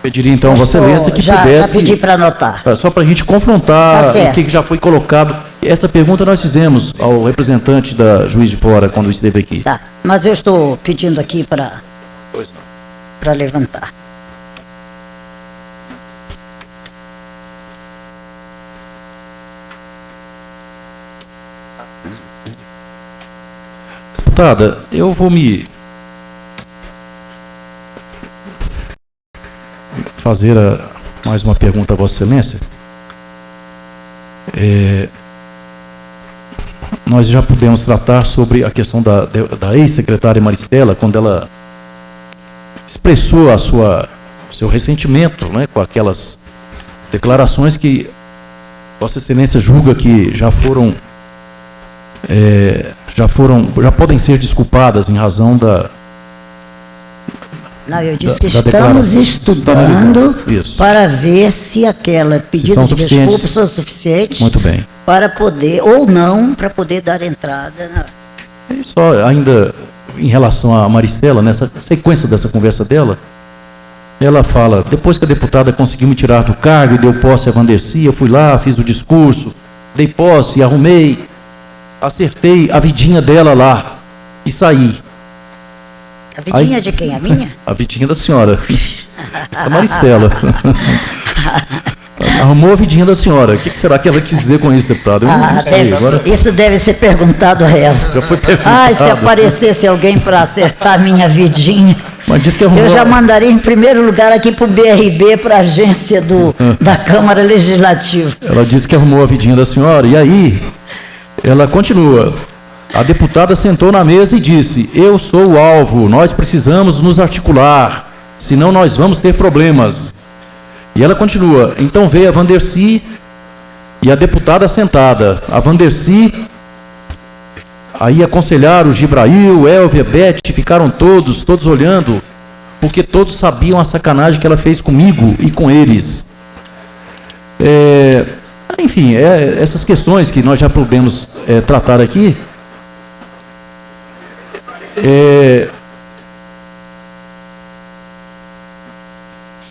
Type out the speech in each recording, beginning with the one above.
Pediria então a Vossa Excelência que pudesse... Já pedi para anotar. Só para a gente confrontar Tá o que já foi colocado. Essa pergunta nós fizemos ao representante da Juiz de Fora quando esteve aqui. Tá, mas eu estou pedindo aqui para levantar. Deputada, eu vou me fazer mais uma pergunta a Vossa Excelência. Nós já pudemos tratar sobre a questão da ex-secretária Maristela, quando ela expressou seu ressentimento, né, com aquelas declarações que Vossa Excelência julga que já podem ser desculpadas em razão da... Não, eu disse que estamos estudando para ver se aquela pedida de desculpas são suficientes. Muito bem. Para poder, ou não, para poder dar entrada. Só ainda em relação a Maristela, nessa sequência dessa conversa dela, ela fala: depois que a deputada conseguiu me tirar do cargo e deu posse a Wandercy, eu fui lá, fiz o discurso, dei posse, arrumei, acertei a vidinha dela lá e saí. A vidinha de quem? A minha? A vidinha da senhora. Essa é Maristela. Arrumou a vidinha da senhora. O que será que ela quis dizer com isso, deputado? Eu não sei. Agora... Isso deve ser perguntado a ela. Já foi perguntado. Ai, se aparecesse alguém para acertar a minha vidinha, mas diz que arrumou... eu já mandaria em primeiro lugar aqui para o BRB, para a agência da Câmara Legislativa. Ela disse que arrumou a vidinha da senhora, e aí ela continua. A deputada sentou na mesa e disse: eu sou o alvo, nós precisamos nos articular, senão nós vamos ter problemas. E ela continua: então veio a Wandercy e a deputada sentada. A Wandercy, aí aconselharam o Gibrail, Elvia, Beth, ficaram todos olhando, porque todos sabiam a sacanagem que ela fez comigo e com eles. Enfim, essas questões que nós já podemos tratar aqui.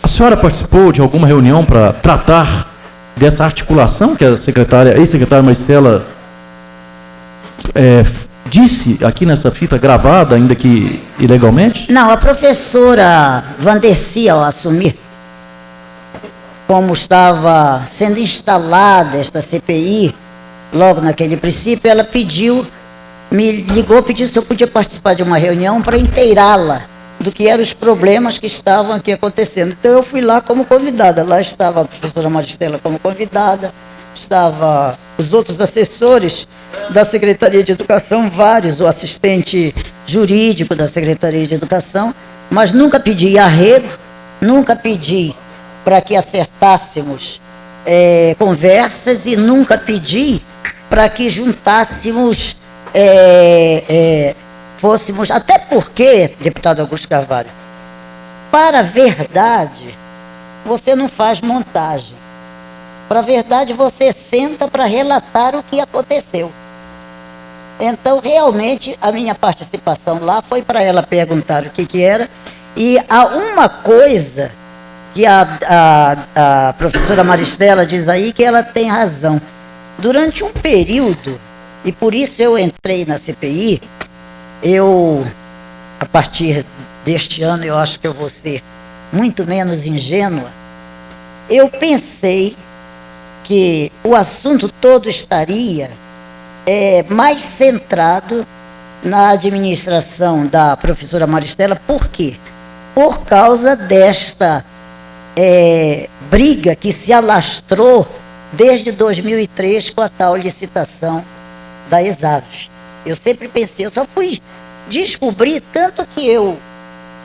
A senhora participou de alguma reunião para tratar dessa articulação que a ex-secretária Maristela disse aqui nessa fita gravada, ainda que ilegalmente? Não, a professora Wandercy, ao assumir, como estava sendo instalada esta CPI, logo naquele princípio, ela me ligou, pediu se eu podia participar de uma reunião para inteirá-la do que eram os problemas que estavam aqui acontecendo. Então eu fui lá como convidada. Lá estava a professora Maristela como convidada, estava os outros assessores da Secretaria de Educação, vários, o assistente jurídico da Secretaria de Educação, mas nunca pedi arrego, nunca pedi para que acertássemos conversas e nunca pedi para que juntássemos fôssemos, até porque, deputado Augusto Carvalho, para a verdade, você não faz montagem. Para a verdade, você senta para relatar o que aconteceu. Então, realmente, a minha participação lá foi para ela perguntar o que era. E há uma coisa que a professora Maristela diz aí, que ela tem razão. Durante um período, e por isso eu entrei na CPI, a partir deste ano, eu acho que eu vou ser muito menos ingênua, eu pensei que o assunto todo estaria mais centrado na administração da professora Maristela. Por quê? Por causa desta briga que se alastrou desde 2003 com a tal licitação da ESAV. Eu sempre pensei, eu só fui descobrir, tanto que eu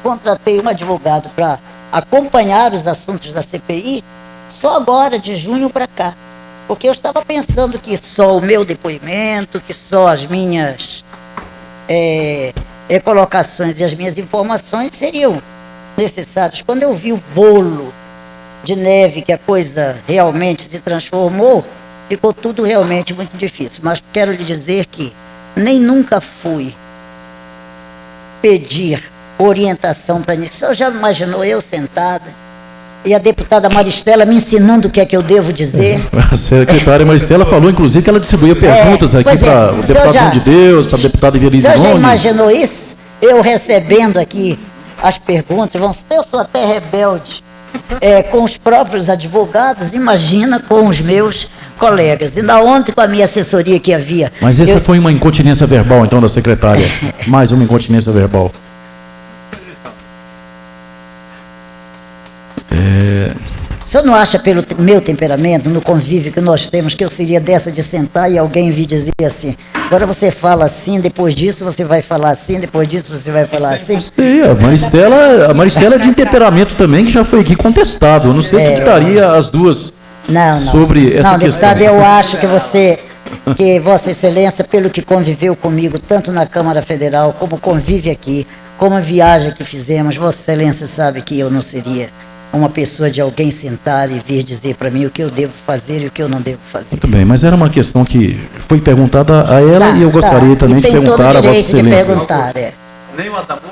contratei um advogado para acompanhar os assuntos da CPI, só agora, de junho para cá. Porque eu estava pensando que só o meu depoimento, que só as minhas colocações e as minhas informações seriam necessárias. Quando eu vi o bolo de neve, que a coisa realmente se transformou, ficou tudo realmente muito difícil. Mas quero lhe dizer que nem nunca fui pedir orientação para isso. Você já imaginou eu sentada e a deputada Maristela me ensinando o que é que eu devo dizer. A secretária Maristela falou, inclusive, que ela distribuía perguntas aqui para o deputado João de Deus, para a deputada Evelise Noni. O senhor já Noni. imaginou isso? Eu recebendo aqui as perguntas, eu sou até rebelde com os próprios advogados, imagina com os meus colegas. Ainda ontem com a minha assessoria que havia. Mas essa foi uma incontinência verbal, então, da secretária. Mais uma incontinência verbal. O senhor não acha, pelo meu temperamento, no convívio que nós temos, que eu seria dessa de sentar e alguém vir dizer assim, agora você fala assim, depois disso você vai falar assim, depois disso você vai falar assim? Sim, a Maristela é de temperamento também, que já foi aqui contestado. Eu não sei o que daria as duas sobre essa questão. Não, deputado, eu acho que Vossa Excelência, pelo que conviveu comigo, tanto na Câmara Federal, como convive aqui, como a viagem que fizemos, Vossa Excelência sabe que eu não seria uma pessoa de alguém sentar e vir dizer para mim o que eu devo fazer e o que eu não devo fazer. Muito bem, mas era uma questão que foi perguntada a ela e eu gostaria também de perguntar a Vossa Excelência. Nem o Atabu?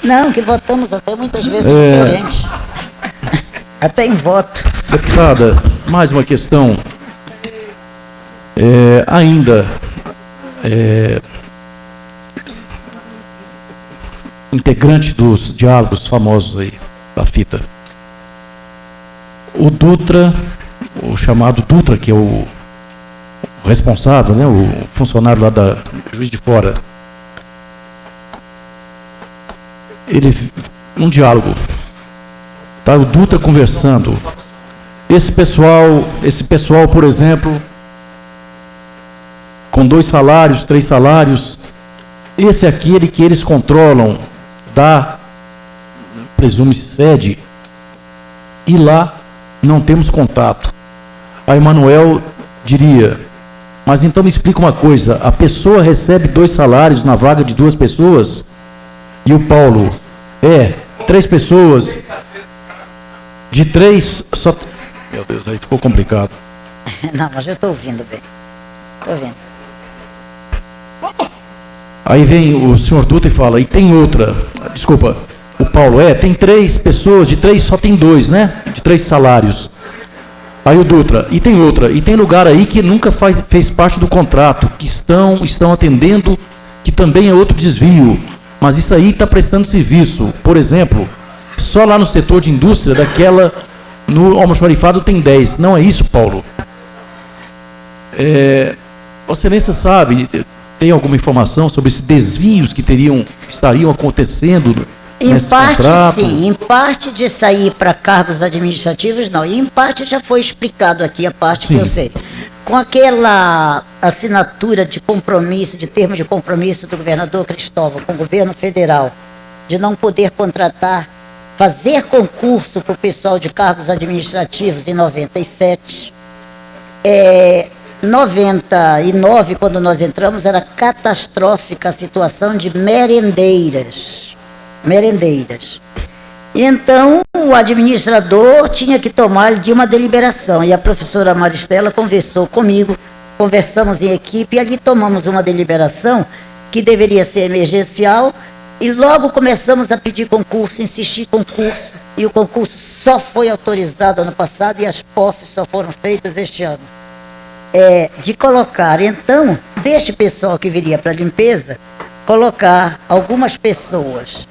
Não, que votamos até muitas vezes diferente. Até em voto. Deputada, mais uma questão. Integrante dos diálogos famosos aí, da fita. O Dutra, o chamado Dutra, que é o responsável, né, o funcionário lá da Juiz de Fora, um diálogo, tá, o Dutra conversando, esse pessoal, por exemplo, com 2 salários, 3 salários, esse é aquele que eles controlam, presume-se sede, e lá não temos contato. A Emanuel diria, mas então me explica uma coisa, a pessoa recebe 2 salários na vaga de 2 pessoas, e o Paulo, 3 pessoas, de 3, só... Meu Deus, aí ficou complicado. Não, mas eu estou ouvindo bem. Estou ouvindo. Aí vem o senhor Dutra e fala, e tem outra, desculpa, o Paulo, tem 3 pessoas, de 3 só tem 2, né? De 3 salários. Aí o Dutra, e tem outra, e tem lugar aí que nunca fez parte do contrato, que estão atendendo, que também é outro desvio, mas isso aí está prestando serviço. Por exemplo, só lá no setor de indústria, no almoxarifado tem 10, não é isso, Paulo? Vossa Excelência sabe, tem alguma informação sobre esses desvios que estariam acontecendo nesse contrato? Sim, em parte de sair para cargos administrativos, não. E em parte já foi explicado aqui, a parte que eu sei. Com aquela assinatura de compromisso, de termos de compromisso do governador Cristóvão com o governo federal, de não poder contratar, fazer concurso para o pessoal de cargos administrativos em 97, 99, quando nós entramos, era catastrófica a situação de merendeiras. Então, o administrador tinha que tomar de uma deliberação, e a professora Maristela conversou comigo, conversamos em equipe, e ali tomamos uma deliberação que deveria ser emergencial, e logo começamos a pedir concurso, insistir concurso, e o concurso só foi autorizado ano passado, e as posses só foram feitas este ano. De colocar, então, deste pessoal que viria para a limpeza, colocar algumas pessoas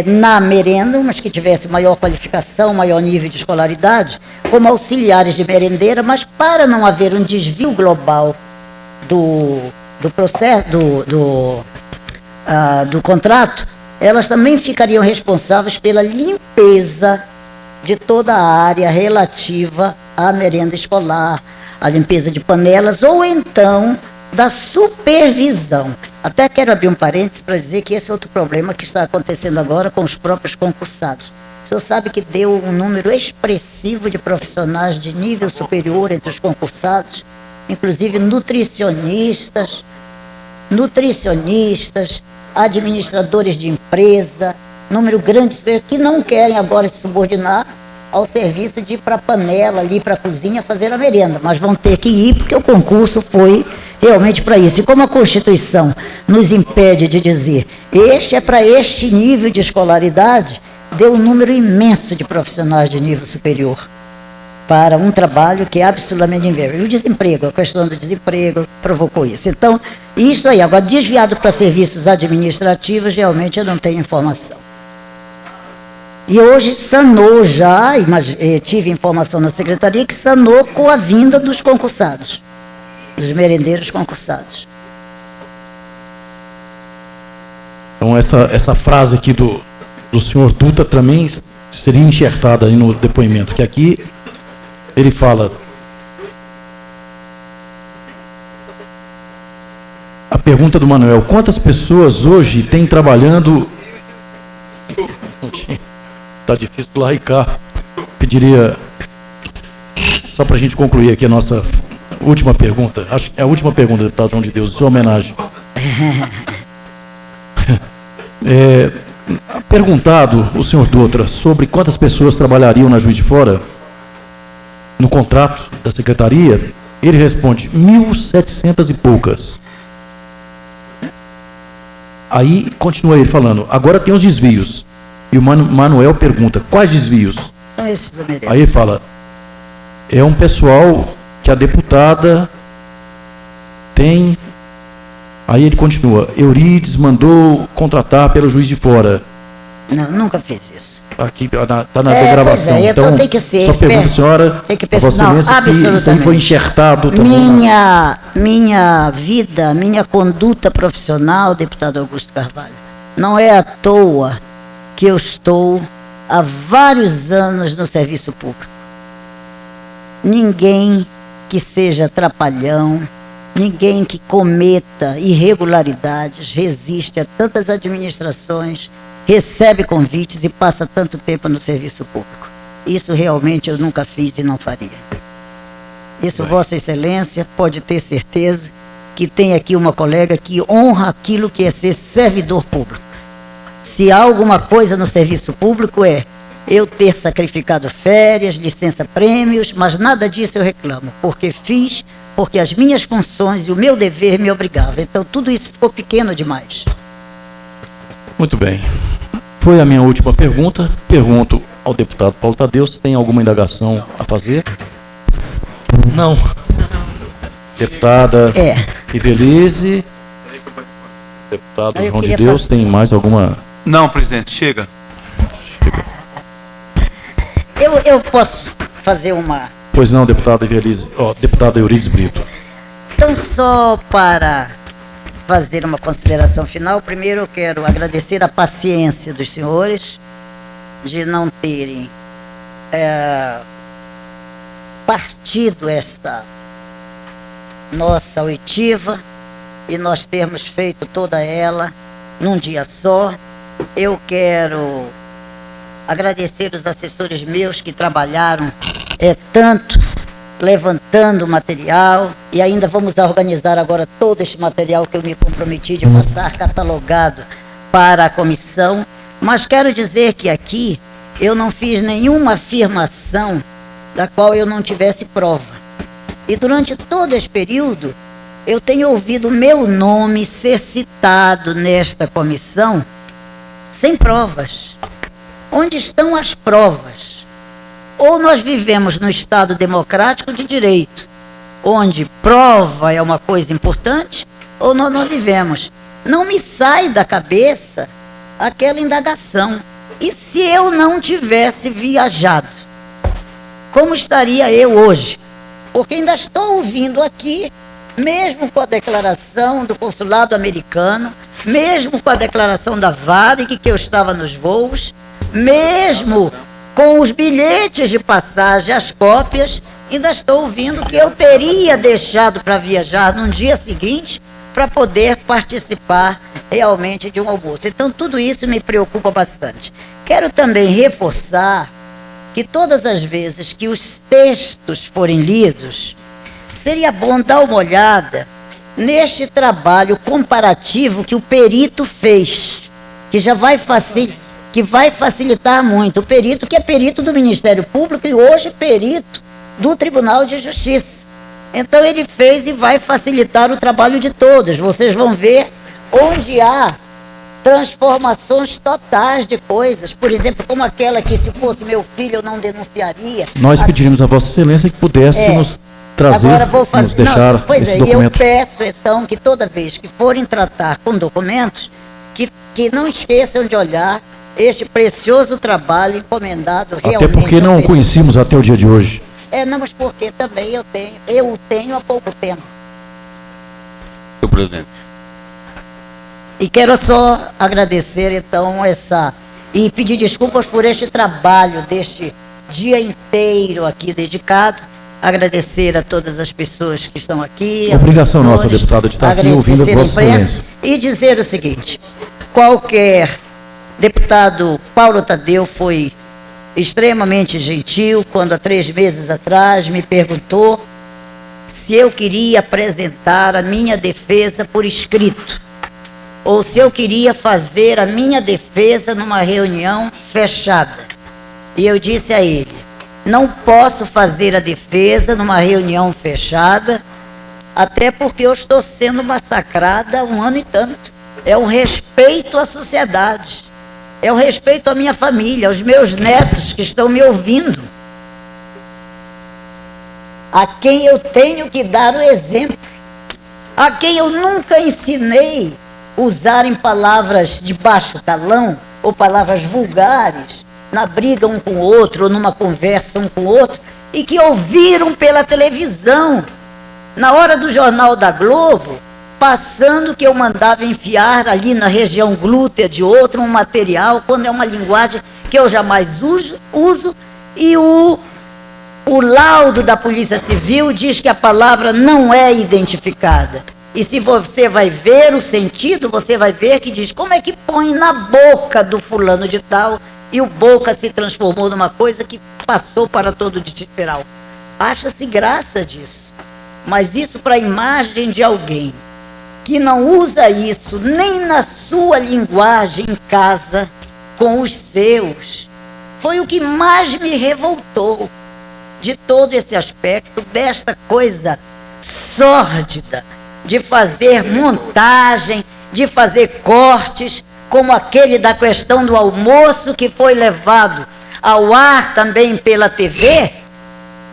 na merenda, umas que tivessem maior qualificação, maior nível de escolaridade, como auxiliares de merendeira, mas para não haver um desvio global do processo, do contrato, elas também ficariam responsáveis pela limpeza de toda a área relativa à merenda escolar, a limpeza de panelas, ou então da supervisão. Até quero abrir um parênteses para dizer que esse é outro problema que está acontecendo agora com os próprios concursados. O senhor sabe que deu um número expressivo de profissionais de nível superior entre os concursados, inclusive nutricionistas, administradores de empresa, número grande, que não querem agora se subordinar ao serviço de ir para a panela, ali para a cozinha, fazer a merenda, mas vão ter que ir porque o concurso foi realmente para isso. E como a Constituição nos impede de dizer, este é para este nível de escolaridade, deu um número imenso de profissionais de nível superior para um trabalho que é absolutamente inviável. E o desemprego, a questão do desemprego provocou isso. Então, isso aí, agora desviado para serviços administrativos, realmente eu não tenho informação. E hoje sanou já, tive informação na secretaria que sanou com a vinda dos concursados, dos merendeiros concursados. Então essa frase aqui do senhor Dutra também seria enxertada aí no depoimento, que aqui ele fala: a pergunta do Manuel: quantas pessoas hoje têm trabalhando... Está difícil lá e cá. Pediria, só para a gente concluir aqui a nossa última pergunta. Acho que é a última pergunta, deputado João de Deus, sua homenagem. Perguntado o senhor Dutra sobre quantas pessoas trabalhariam na Juiz de Fora, no contrato da secretaria, ele responde 1.700 e poucas. Aí continua ele falando: agora tem os desvios. E o Manuel pergunta: quais desvios? São esses do Meirelles. Aí ele fala: é um pessoal que a deputada tem. Aí ele continua: Eurides mandou contratar pelo Juiz de Fora. Não, nunca fiz isso. Aqui está na gravação. Pois é, então tem que ser. Só pergunto, senhora, tem que pensar, não, se isso aí foi enxertado também. Minha vida, minha conduta profissional, deputado Augusto Carvalho, não é à toa que eu estou há vários anos no serviço público. Ninguém que seja trapalhão, ninguém que cometa irregularidades resiste a tantas administrações, recebe convites e passa tanto tempo no serviço público. Isso realmente eu nunca fiz e não faria. Isso Vossa Excelência pode ter certeza que tem aqui uma colega que honra aquilo que é ser servidor público. Se há alguma coisa no serviço público é eu ter sacrificado férias, licença-prêmios, mas nada disso eu reclamo, porque fiz, porque as minhas funções e o meu dever me obrigavam. Então tudo isso ficou pequeno demais. Muito bem. Foi a minha última pergunta. Pergunto ao deputado Paulo Tadeu se tem alguma indagação a fazer. Não. Deputada Ivelise. Deputado João de Deus, tem mais alguma... Não, presidente, chega. Eu posso fazer uma... Pois não, deputada Ivelise. Deputado Eurides Brito. Então, só para fazer uma consideração final, primeiro eu quero agradecer a paciência dos senhores de não terem partido esta nossa oitiva e nós termos feito toda ela num dia só. Eu quero agradecer os assessores meus que trabalharam tanto levantando o material, e ainda vamos organizar agora todo este material que eu me comprometi de passar catalogado para a comissão. Mas quero dizer que aqui eu não fiz nenhuma afirmação da qual eu não tivesse prova. E durante todo esse período eu tenho ouvido meu nome ser citado nesta comissão sem provas. Onde estão as provas? Ou nós vivemos no Estado democrático de direito, onde prova é uma coisa importante, ou nós não vivemos. Não me sai da cabeça aquela indagação. E se eu não tivesse viajado? Como estaria eu hoje? Porque ainda estou ouvindo aqui, mesmo com a declaração do consulado americano, mesmo com a declaração da Varig, que eu estava nos voos, mesmo com os bilhetes de passagem, as cópias, ainda estou ouvindo que eu teria deixado para viajar no dia seguinte para poder participar realmente de um almoço. Então tudo isso me preocupa bastante. Quero também reforçar que todas as vezes que os textos forem lidos, seria bom dar uma olhada neste trabalho comparativo que o perito fez, que já vai facilitar muito. O perito que é perito do Ministério Público e hoje perito do Tribunal de Justiça. Então ele fez e vai facilitar o trabalho de todos. Vocês vão ver onde há transformações totais de coisas. Por exemplo, como aquela que, se fosse meu filho, eu não denunciaria. Nós pediríamos a Vossa Excelência que pudesse nos trazer, agora vou fazer, nos deixar pois esse é, documento. eu peço, então, que toda vez que forem tratar com documentos, que não esqueçam de olhar este precioso trabalho encomendado realmente. Até porque não o conhecíamos até o dia de hoje. Não, mas porque também eu o tenho há pouco tempo. Senhor presidente. E quero só agradecer, então, e pedir desculpas por este trabalho, deste dia inteiro aqui dedicado. Agradecer a todas as pessoas que estão aqui. Obrigação nossa, deputada, de estar aqui ouvindo a Vossa Excelência. E dizer o seguinte: qualquer deputado Paulo Tadeu foi extremamente gentil quando há 3 meses atrás me perguntou se eu queria apresentar a minha defesa por escrito, ou se eu queria fazer a minha defesa numa reunião fechada. E eu disse a ele: não posso fazer a defesa numa reunião fechada, até porque eu estou sendo massacrada há 1 ano e tanto. É um respeito à sociedade, é um respeito à minha família, aos meus netos que estão me ouvindo, a quem eu tenho que dar o exemplo, a quem eu nunca ensinei usarem palavras de baixo calão ou palavras vulgares na briga um com o outro ou numa conversa um com o outro, e que ouviram pela televisão, na hora do Jornal da Globo, passando que eu mandava enfiar ali na região glútea de outro um material, quando é uma linguagem que eu jamais uso, e o laudo da Polícia Civil diz que a palavra não é identificada. E se você vai ver o sentido, você vai ver que diz como é que põe na boca do fulano de tal, e o boca se transformou numa coisa que passou para todo o Distrito Federal. Acha-se graça disso. Mas isso para a imagem de alguém que não usa isso nem na sua linguagem em casa, com os seus, foi o que mais me revoltou de todo esse aspecto, desta coisa sórdida, de fazer montagem, de fazer cortes, como aquele da questão do almoço, que foi levado ao ar também pela TV,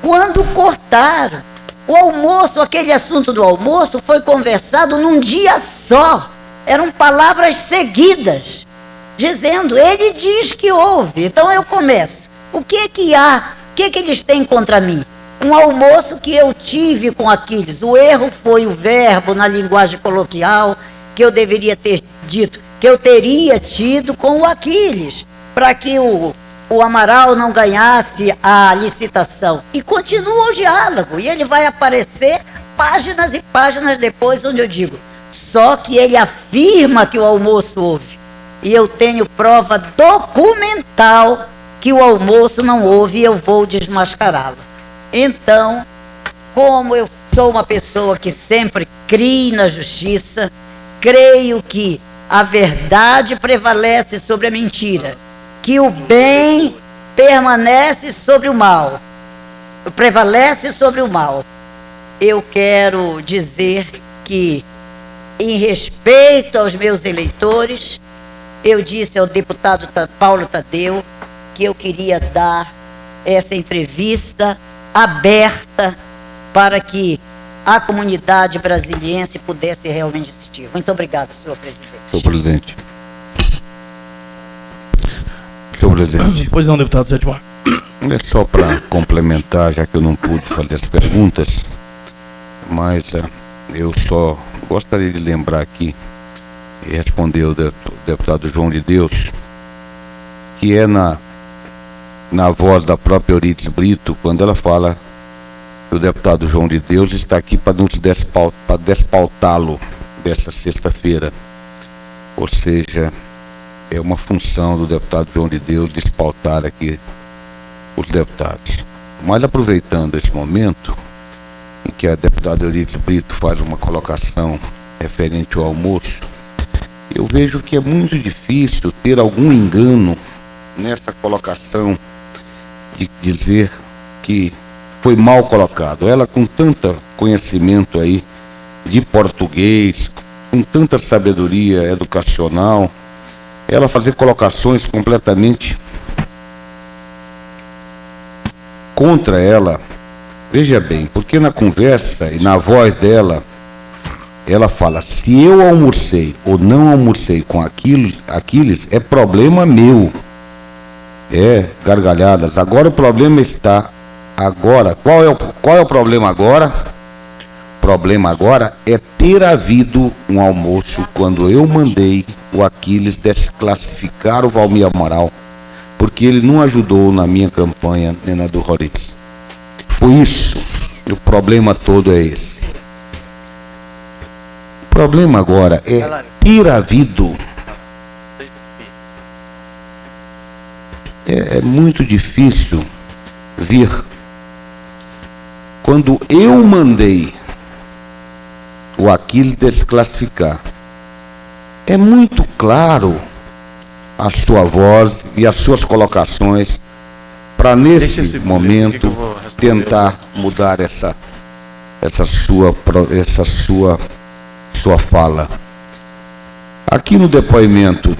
quando cortaram. O almoço, aquele assunto do almoço, foi conversado num dia só. Eram palavras seguidas, dizendo, ele diz que houve. Então eu começo. O que há? O que eles têm contra mim? Um almoço que eu tive com Aquiles. O erro foi o verbo na linguagem coloquial, que eu deveria ter dito, que eu teria tido com o Aquiles, para que o Amaral não ganhasse a licitação. E continua o diálogo, e ele vai aparecer páginas e páginas depois, onde eu digo, só que ele afirma que o almoço houve. E eu tenho prova documental que o almoço não houve, e eu vou desmascará-lo. Então, como eu sou uma pessoa que sempre crê na justiça, creio que a verdade prevalece sobre a mentira, que o bem permanece sobre o mal, prevalece sobre o mal. Eu quero dizer que, em respeito aos meus eleitores, eu disse ao deputado Paulo Tadeu que eu queria dar essa entrevista aberta para que a comunidade brasiliense pudesse realmente assistir. Muito obrigado, senhor presidente. Senhor presidente. Senhor presidente. Pois não, deputado Zé Edmar. É só para complementar, já que eu não pude fazer as perguntas, mas eu só gostaria de lembrar aqui e responder o deputado João de Deus, que é na voz da própria Euridice Brito, quando ela fala que o deputado João de Deus está aqui para despautá-lo dessa sexta-feira. Ou seja, é uma função do deputado João de Deus despautar aqui os deputados. Mas aproveitando esse momento em que a deputada Euridice Brito faz uma colocação referente ao almoço, eu vejo que é muito difícil ter algum engano nessa colocação de dizer que foi mal colocado. Ela, com tanto conhecimento aí de português, com tanta sabedoria educacional, ela fazer colocações completamente contra ela. Veja bem, porque na conversa e na voz dela, ela fala: se eu almocei ou não almocei com Aquiles, é problema meu. Gargalhadas. Agora o problema está... Agora, qual é o problema agora? O problema agora é ter havido um almoço quando eu mandei o Aquiles desclassificar o Valmir Amaral, porque ele não ajudou na minha campanha nem na do Roriz. Foi isso. O problema todo é esse. O problema agora é ter havido... É muito difícil vir. Quando eu mandei o Aquiles desclassificar, é muito claro a sua voz e as suas colocações para nesse momento tentar mudar essa sua fala. Aqui no depoimento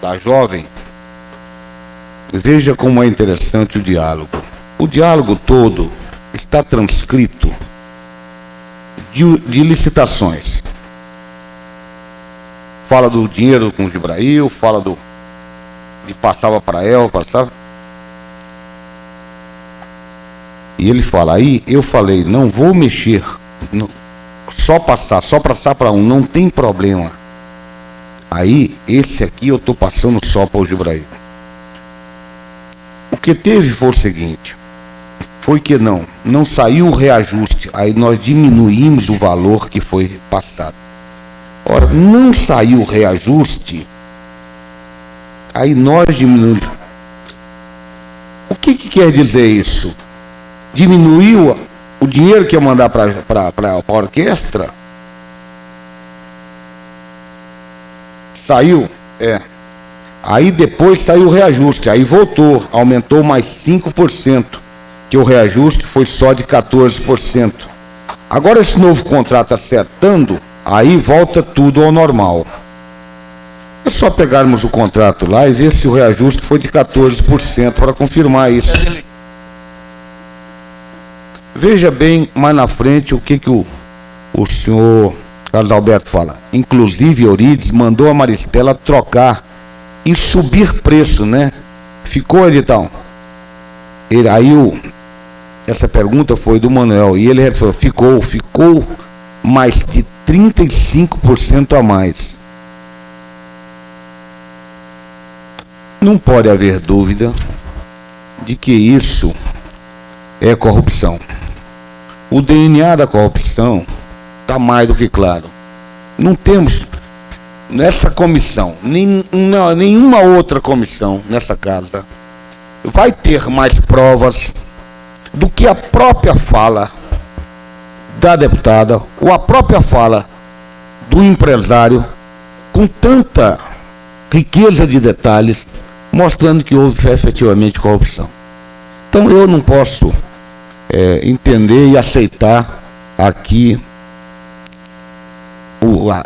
da jovem, veja como é interessante o diálogo. O diálogo todo está transcrito de licitações. Fala do dinheiro com o Gibrail, fala de passava para ela, passava. E ele fala, aí eu falei, não vou mexer, só passar para um, não tem problema. Aí, esse aqui eu estou passando só para o Gibrail. O que teve foi o seguinte, foi que não saiu o reajuste, aí nós diminuímos o valor que foi passado. Ora, não saiu o reajuste, aí nós diminuímos. O que quer dizer isso? Diminuiu o dinheiro que ia mandar para a orquestra? Saiu? Aí depois saiu o reajuste, aí voltou, aumentou mais 5%, que o reajuste foi só de 14%. Agora esse novo contrato acertando, aí volta tudo ao normal. É só pegarmos o contrato lá e ver se o reajuste foi de 14% para confirmar isso. Veja bem mais na frente o que o senhor Carlos Alberto fala. Inclusive, Eurides mandou a Maristela trocar e subir preço, né? Ficou, Editão? Essa pergunta foi do Manuel, e ele falou, ficou mais de 35% a mais. Não pode haver dúvida de que isso é corrupção. O DNA da corrupção está mais do que claro. Não temos nessa comissão, nenhuma outra comissão nessa casa vai ter mais provas do que a própria fala da deputada ou a própria fala do empresário, com tanta riqueza de detalhes, mostrando que houve efetivamente corrupção. Então eu não posso entender e aceitar aqui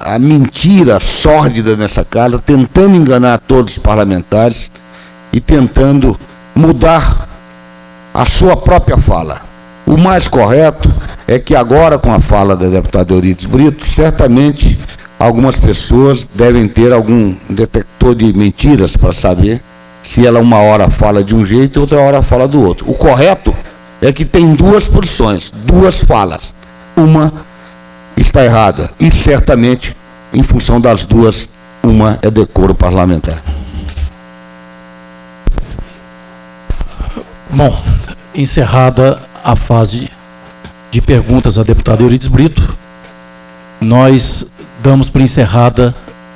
a mentira sórdida nessa casa, tentando enganar todos os parlamentares e tentando mudar a sua própria fala. O mais correto é que agora, com a fala da deputada Eurides Brito, certamente algumas pessoas devem ter algum detector de mentiras para saber se ela uma hora fala de um jeito e outra hora fala do outro. O correto é que tem duas posições, duas falas. Uma está errada e certamente, em função das duas, uma é decoro parlamentar. Bom, encerrada a fase de perguntas à deputada Eurides Brito, nós damos por encerrada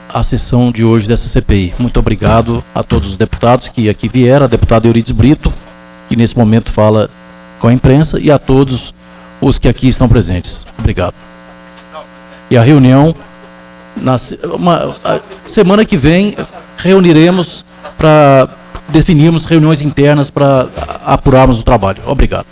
a sessão de hoje dessa CPI. Muito obrigado a todos os deputados que aqui vieram, a deputada Eurides Brito, que nesse momento fala com a imprensa, e a todos os que aqui estão presentes. Obrigado. E a reunião, semana que vem, reuniremos para definirmos reuniões internas para apurarmos o trabalho. Obrigado.